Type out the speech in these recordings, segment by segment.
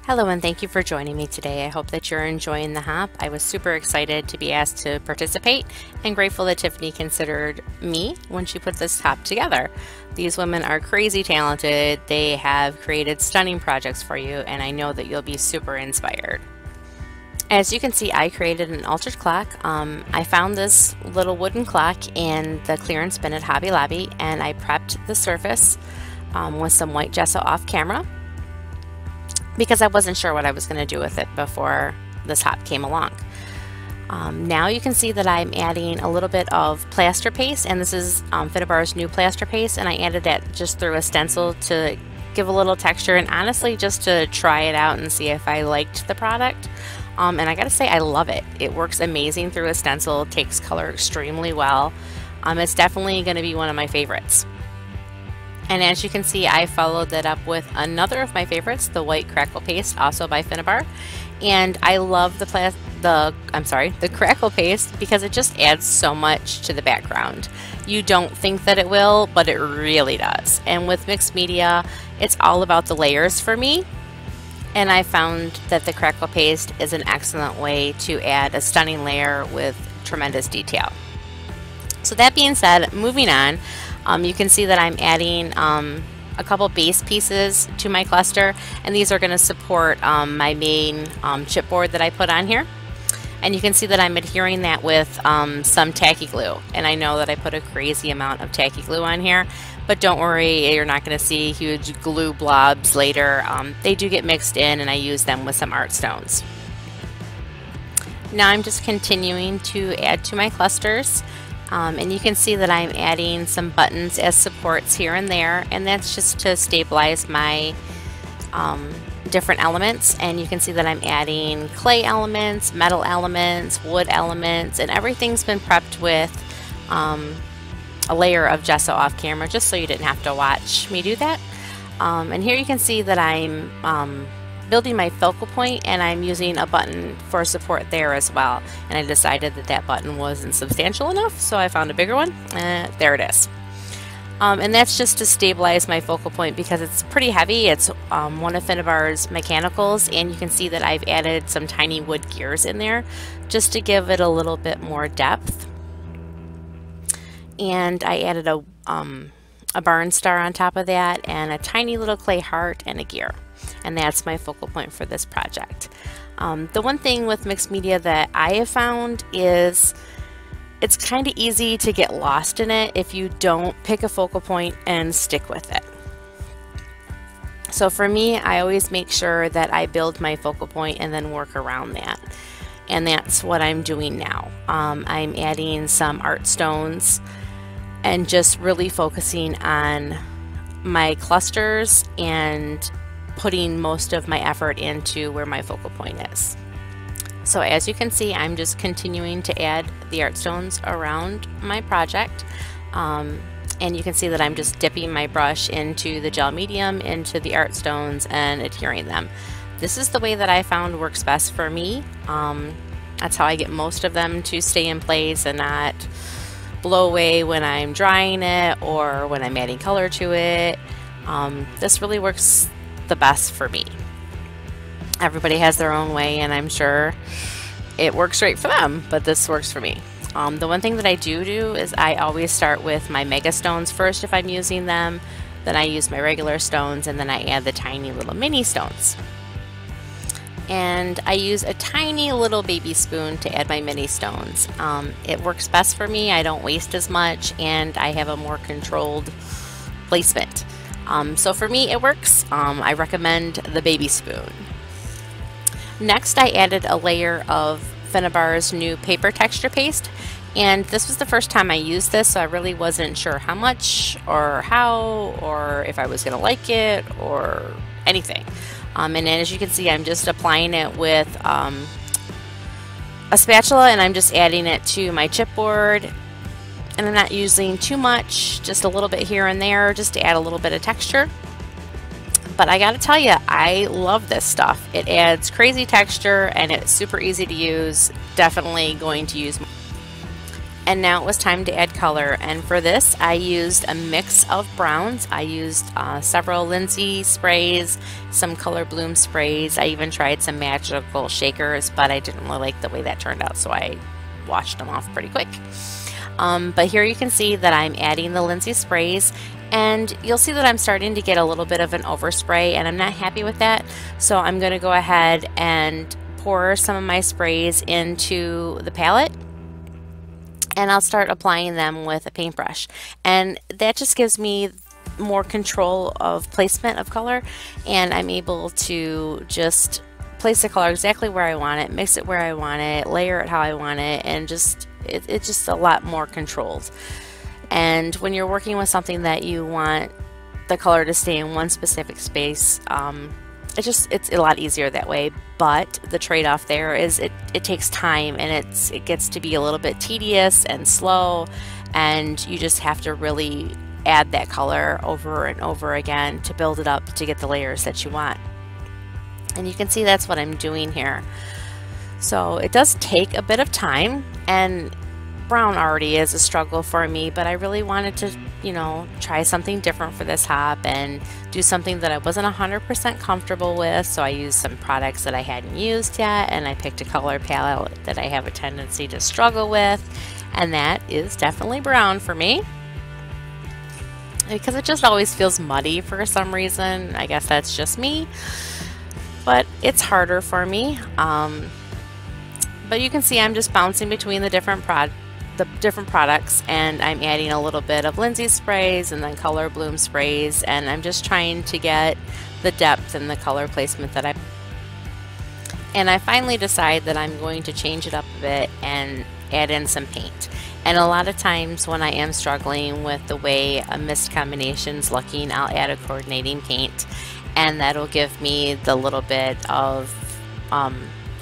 Hello and thank you for joining me today. I hope that you're enjoying the hop. I was super excited to be asked to participate and grateful that Tiffany considered me when she put this hop together. These women are crazy talented. They have created stunning projects for you, and I know that you'll be super inspired. As you can see, I created an altered clock. I found this little wooden clock in the clearance bin at Hobby Lobby, and I prepped the surface with some white gesso off camera, because I wasn't sure what I was going to do with it before this hop came along. Now you can see that I'm adding a little bit of plaster paste, and this is Finnabair's new plaster paste, and I added that just through a stencil to give a little texture and honestly just to try it out and see if I liked the product. And I gotta say, I love it. It works amazing through a stencil, takes color extremely well. It's definitely going to be one of my favorites. And as you can see, I followed that up with another of my favorites, the white Crackle paste, also by Finnabair. And I love the Crackle paste because it just adds so much to the background. You don't think that it will, but it really does. And with mixed media, it's all about the layers for me. And I found that the Crackle paste is an excellent way to add a stunning layer with tremendous detail. So that being said, moving on. You can see that I'm adding a couple base pieces to my cluster, and these are going to support my main chipboard that I put on here. And you can see that I'm adhering that with some tacky glue, and I know that I put a crazy amount of tacky glue on here, but don't worry, you're not going to see huge glue blobs later. They do get mixed in, and I use them with some art stones. Now I'm just continuing to add to my clusters. And you can see that I'm adding some buttons as supports here and there, and that's just to stabilize my different elements. And you can see that I'm adding clay elements, metal elements, wood elements, and everything's been prepped with a layer of gesso off camera, just so you didn't have to watch me do that. And here you can see that I'm building my focal point, and I'm using a button for support there as well, and I decided that that button wasn't substantial enough, so I found a bigger one. There it is. And that's just to stabilize my focal point because it's pretty heavy. It's one of Finnabair's mechanicals, and you can see that I've added some tiny wood gears in there just to give it a little bit more depth. And I added a barn star on top of that, and a tiny little clay heart and a gear. And that's my focal point for this project. The one thing with mixed media that I have found is it's kind of easy to get lost in it if you don't pick a focal point and stick with it. So for me, I always make sure that I build my focal point and then work around that. And that's what I'm doing now. I'm adding some art stones and just really focusing on my clusters and putting most of my effort into where my focal point is. So as you can see, I'm just continuing to add the art stones around my project. And you can see that I'm just dipping my brush into the gel medium, into the art stones, and adhering them. This is the way that I found works best for me. That's how I get most of them to stay in place and not blow away when I'm drying it or when I'm adding color to it. This really works the best for me. Everybody has their own way, and I'm sure it works great for them, but this works for me. The one thing that I do is I always start with my mega stones first if I'm using them, then I use my regular stones, and then I add the tiny little mini stones. And I use a tiny little baby spoon to add my mini stones. It works best for me. I don't waste as much, and I have a more controlled placement. So for me, it works. I recommend the baby spoon. Next, I added a layer of Finnabair's new paper texture paste, and this was the first time I used this, so I really wasn't sure how much or how or if I was going to like it or anything. And then as you can see, I'm just applying it with a spatula, and I'm just adding it to my chipboard. And I'm not using too much, just a little bit here and there, just to add a little bit of texture. But I gotta tell you, I love this stuff. It adds crazy texture, and it's super easy to use. Definitely going to use more. And now it was time to add color, and for this I used a mix of browns. I used several Lindy sprays, some Color Bloom sprays. I even tried some magical shakers, but I didn't really like the way that turned out, so I washed them off pretty quick. But here you can see that I'm adding the Lindy sprays, and you'll see that I'm starting to get a little bit of an overspray, and I'm not happy with that. So I'm going to go ahead and pour some of my sprays into the palette, and I'll start applying them with a paintbrush. And that just gives me more control of placement of color, and I'm able to just place the color exactly where I want it, mix it where I want it, layer it how I want it, and just it's just a lot more controlled. And when you're working with something that you want the color to stay in one specific space, it's a lot easier that way. But the trade-off there is it takes time, and it gets to be a little bit tedious and slow, and you just have to really add that color over and over again to build it up to get the layers that you want. And you can see that's what I'm doing here. So it does take a bit of time, and brown already is a struggle for me, but I really wanted to, you know, try something different for this hop and do something that I wasn't 100% comfortable with. So I used some products that I hadn't used yet, and I picked a color palette that I have a tendency to struggle with, and that is definitely brown for me, because it just always feels muddy for some reason. I guess that's just me, but it's harder for me. But you can see I'm just bouncing between the different products, and I'm adding a little bit of Lindy sprays and then Color Bloom sprays, and I'm just trying to get the depth and the color placement that I finally decide that I'm going to change it up a bit and add in some paint. And a lot of times when I am struggling with the way a mist combination's looking, I'll add a coordinating paint, and that'll give me the little bit of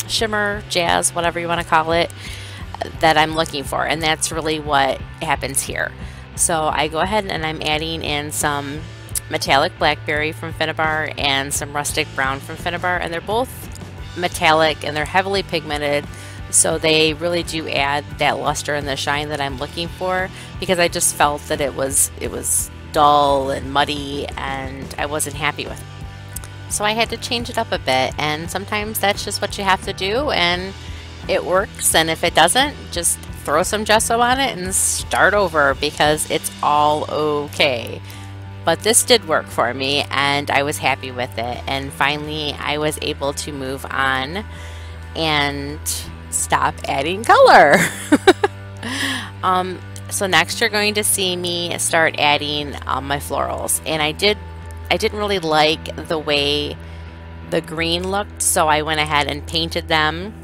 shimmer, jazz, whatever you want to call it, that I'm looking for. And that's really what happens here. So I go ahead and I'm adding in some metallic Blackberry from Finnabair and some rustic brown from Finnabair, and they're both metallic and they're heavily pigmented, so they really do add that luster and the shine that I'm looking for, because I just felt that it was dull and muddy and I wasn't happy with it. So I had to change it up a bit, and sometimes that's just what you have to do, and it works. And if it doesn't, just throw some gesso on it and start over, because it's all okay. But this did work for me, and I was happy with it, and finally I was able to move on and stop adding color. So next you're going to see me start adding my florals, and I didn't really like the way the green looked, so I went ahead and painted them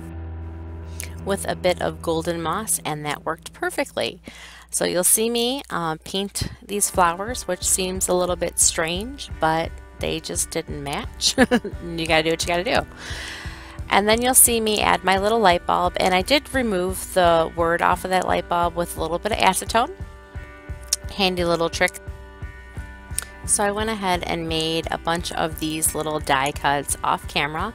with a bit of golden moss, and that worked perfectly. So you'll see me paint these flowers, which seems a little bit strange, but they just didn't match. You gotta do what you gotta do. And then you'll see me add my little light bulb, and I did remove the word off of that light bulb with a little bit of acetone. Handy little trick. So I went ahead and made a bunch of these little die cuts off camera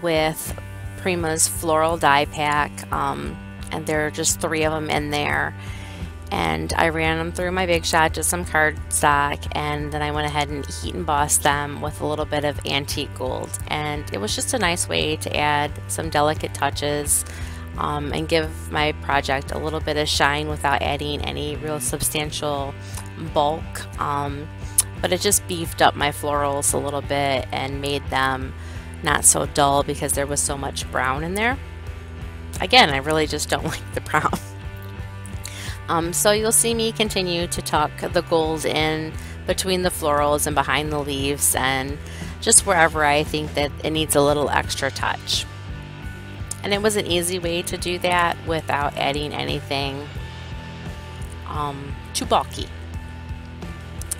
with Prima's floral die pack, and there are just 3 of them in there. And I ran them through my Big Shot, just some cardstock, and then I went ahead and heat embossed them with a little bit of antique gold. And it was just a nice way to add some delicate touches and give my project a little bit of shine without adding any real substantial bulk. But it just beefed up my florals a little bit and made them not so dull, because there was so much brown in there. Again, I really just don't like the brown. So you'll see me continue to tuck the gold in between the florals and behind the leaves, and just wherever I think that it needs a little extra touch. And it was an easy way to do that without adding anything too bulky.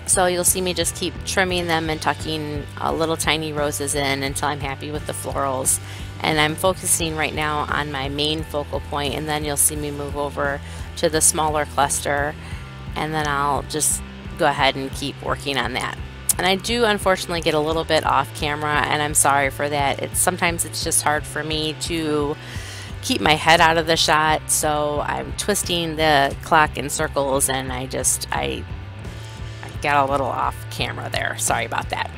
So you'll see me just keep trimming them and tucking little tiny roses in until I'm happy with the florals. And I'm focusing right now on my main focal point, and then you'll see me move over to the smaller cluster, and then I'll just go ahead and keep working on that. And I do unfortunately get a little bit off camera, and I'm sorry for that. Sometimes it's just hard for me to keep my head out of the shot, so I'm twisting the clock in circles, and I got a little off camera there. Sorry about that.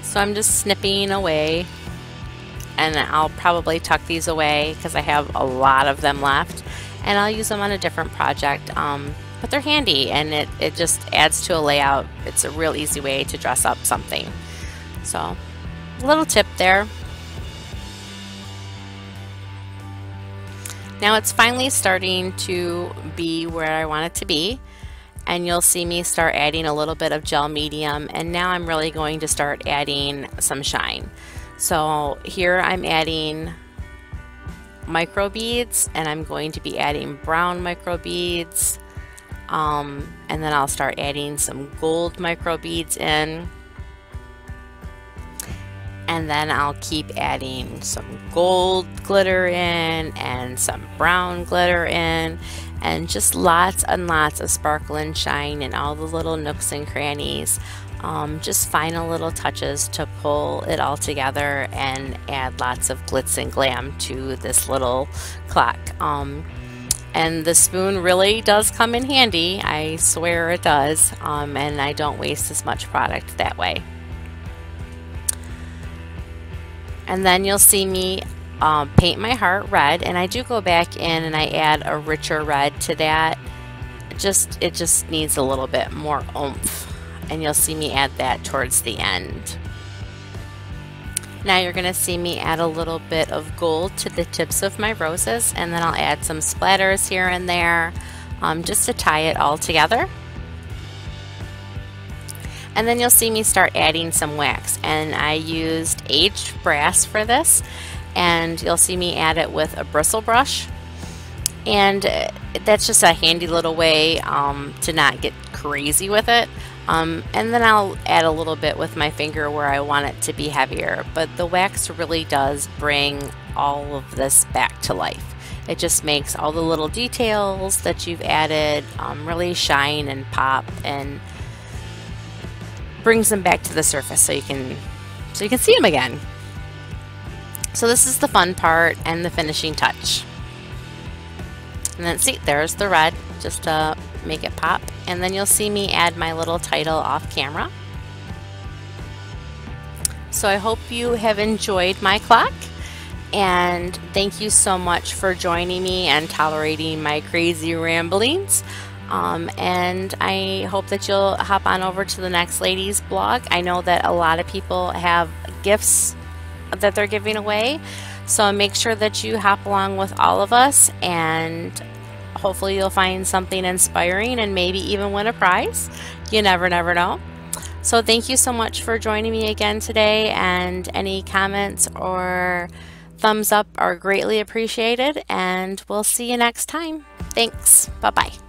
So I'm just snipping away, and I'll probably tuck these away because I have a lot of them left, and I'll use them on a different project. But they're handy, and it just adds to a layout. It's a real easy way to dress up something. So, a little tip there. Now it's finally starting to be where I want it to be, and you'll see me start adding a little bit of gel medium, and now I'm really going to start adding some shine. So here I'm adding micro beads, and I'm going to be adding brown micro beads, and then I'll start adding some gold micro beads in, and then I'll keep adding some gold glitter in and some brown glitter in, and just lots and lots of sparkle and shine in all the little nooks and crannies. Just final little touches to pull it all together and add lots of glitz and glam to this little clock. And the spoon really does come in handy. I swear it does, and I don't waste as much product that way. And then you'll see me paint my heart red, and I do go back in and I add a richer red to that. It just needs a little bit more oomph, and you'll see me add that towards the end. Now you're going to see me add a little bit of gold to the tips of my roses, and then I'll add some splatters here and there just to tie it all together. And then you'll see me start adding some wax, and I used aged brass for this, and you'll see me add it with a bristle brush, and that's just a handy little way to not get crazy with it. And then I'll add a little bit with my finger where I want it to be heavier, but the wax really does bring all of this back to life. It just makes all the little details that you've added really shine and pop, and brings them back to the surface so you can see them again. So this is the fun part and the finishing touch. And then see, there's the red, just to make it pop. And then you'll see me add my little title off camera. So I hope you have enjoyed my clock, and thank you so much for joining me and tolerating my crazy ramblings. And I hope that you'll hop on over to the Next Ladies blog. I know that a lot of people have gifts that they're giving away, so make sure that you hop along with all of us, and hopefully you'll find something inspiring and maybe even win a prize. You never know. So thank you so much for joining me again today, and any comments or thumbs up are greatly appreciated, and we'll see you next time. Thanks. Bye-bye.